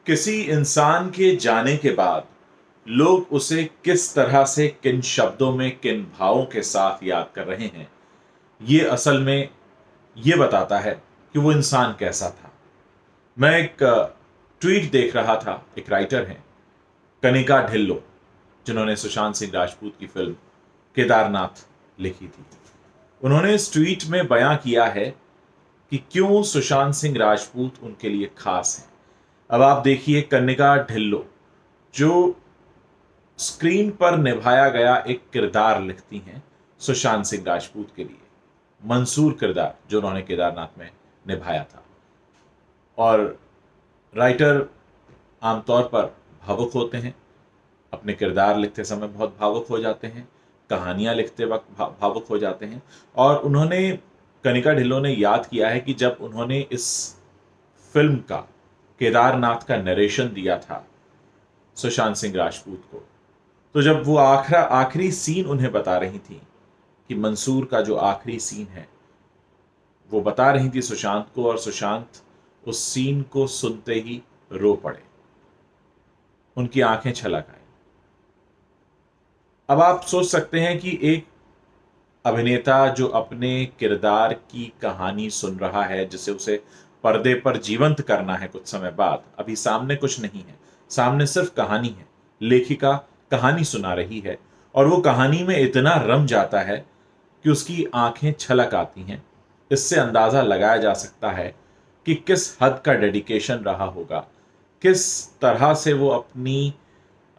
किसी इंसान के जाने के बाद लोग उसे किस तरह से, किन शब्दों में, किन भावों के साथ याद कर रहे हैं, ये असल में ये बताता है कि वो इंसान कैसा था। मैं एक ट्वीट देख रहा था। एक राइटर हैं कनिका ढिल्लो, जिन्होंने सुशांत सिंह राजपूत की फिल्म केदारनाथ लिखी थी। उन्होंने इस ट्वीट में बयां किया है कि क्यों सुशांत सिंह राजपूत उनके लिए खास हैं। अब आप देखिए, कनिका ढिल्लो जो स्क्रीन पर निभाया गया एक किरदार लिखती हैं सुशांत सिंह राजपूत के लिए, मंसूर किरदार जो उन्होंने केदारनाथ में निभाया था। और राइटर आमतौर पर भावुक होते हैं, अपने किरदार लिखते समय बहुत भावुक हो जाते हैं, कहानियां लिखते वक्त भावुक हो जाते हैं। और उन्होंने, कनिका ढिल्लों ने याद किया है कि जब उन्होंने इस फिल्म का, केदारनाथ का नरेशन दिया था सुशांत सिंह राजपूत को, तो जब वो आखिरी सीन उन्हें बता रही थी कि मंसूर का जो आखिरी सीन है, वो बता रही थी सुशांत को, और सुशांत उस सीन को सुनते ही रो पड़े, उनकी आंखें छलक आई। अब आप सोच सकते हैं कि एक अभिनेता जो अपने किरदार की कहानी सुन रहा है, जिसे उसे पर्दे पर जीवंत करना है कुछ समय बाद, अभी सामने कुछ नहीं है, सामने सिर्फ कहानी है, लेखिका कहानी सुना रही है, और वो कहानी में इतना रम जाता है कि उसकी आंखें छलक आती हैं। इससे अंदाजा लगाया जा सकता है कि किस हद का डेडिकेशन रहा होगा, किस तरह से वो अपनी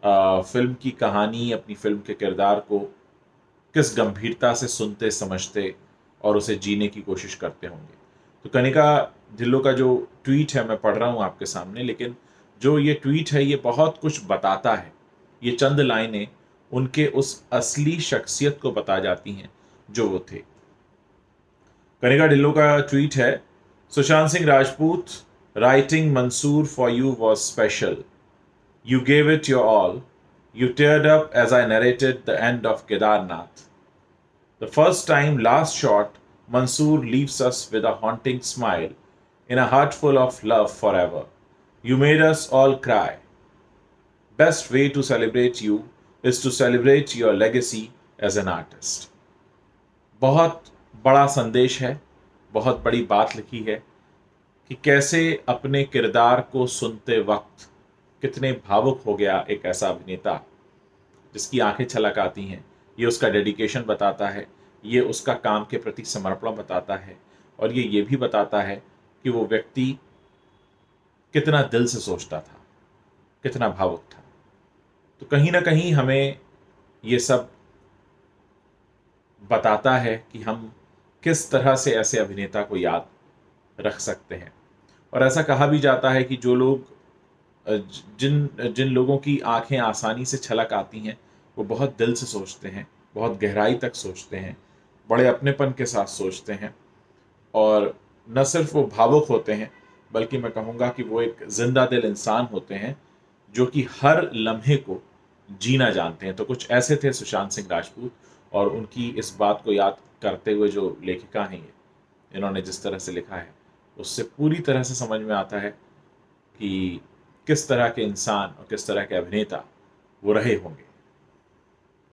फिल्म की कहानी, अपनी फिल्म के किरदार को किस गंभीरता से सुनते, समझते और उसे जीने की कोशिश करते होंगे। तो कनिका ढिल्लों का जो ट्वीट है मैं पढ़ रहा हूं आपके सामने, लेकिन जो ये ट्वीट है ये बहुत कुछ बताता है। ये चंद लाइनें उनके उस असली शख्सियत को बता जाती हैं जो वो थे। कनिका ढिल्लों का ट्वीट है, Sushant Singh Rajput, writing Mansoor for you was special. You gave it your all. You teared up as I narrated the end of Kedarnath. The first time, last shot, Mansoor leaves us with a haunting smile in a heart full of love forever. You made us all cry. Best way to celebrate you is to celebrate your legacy as an artist. बहुत बड़ा संदेश है, बहुत बड़ी बात लिखी है कि कैसे अपने किरदार को सुनते वक्त कितने भावुक हो गया एक ऐसा अभिनेता जिसकी आंखें छलक आती हैं। ये उसका डेडिकेशन बताता है, ये उसका काम के प्रति समर्पण बताता है, और ये भी बताता है कि वो व्यक्ति कितना दिल से सोचता था, कितना भावुक था। तो कहीं ना कहीं हमें ये सब बताता है कि हम किस तरह से ऐसे अभिनेता को याद रख सकते हैं। और ऐसा कहा भी जाता है कि जो लोग, जिन जिन लोगों की आंखें आसानी से छलक आती हैं, वो बहुत दिल से सोचते हैं, बहुत गहराई तक सोचते हैं, बड़े अपनेपन के साथ सोचते हैं, और न सिर्फ वो भावुक होते हैं बल्कि मैं कहूँगा कि वो एक जिंदा दिल इंसान होते हैं जो कि हर लम्हे को जीना जानते हैं। तो कुछ ऐसे थे सुशांत सिंह राजपूत, और उनकी इस बात को याद करते हुए जो लेखिका हैं इन्होंने जिस तरह से लिखा है, उससे पूरी तरह से समझ में आता है कि किस तरह के इंसान और किस तरह के अभिनेता वो रहे होंगे।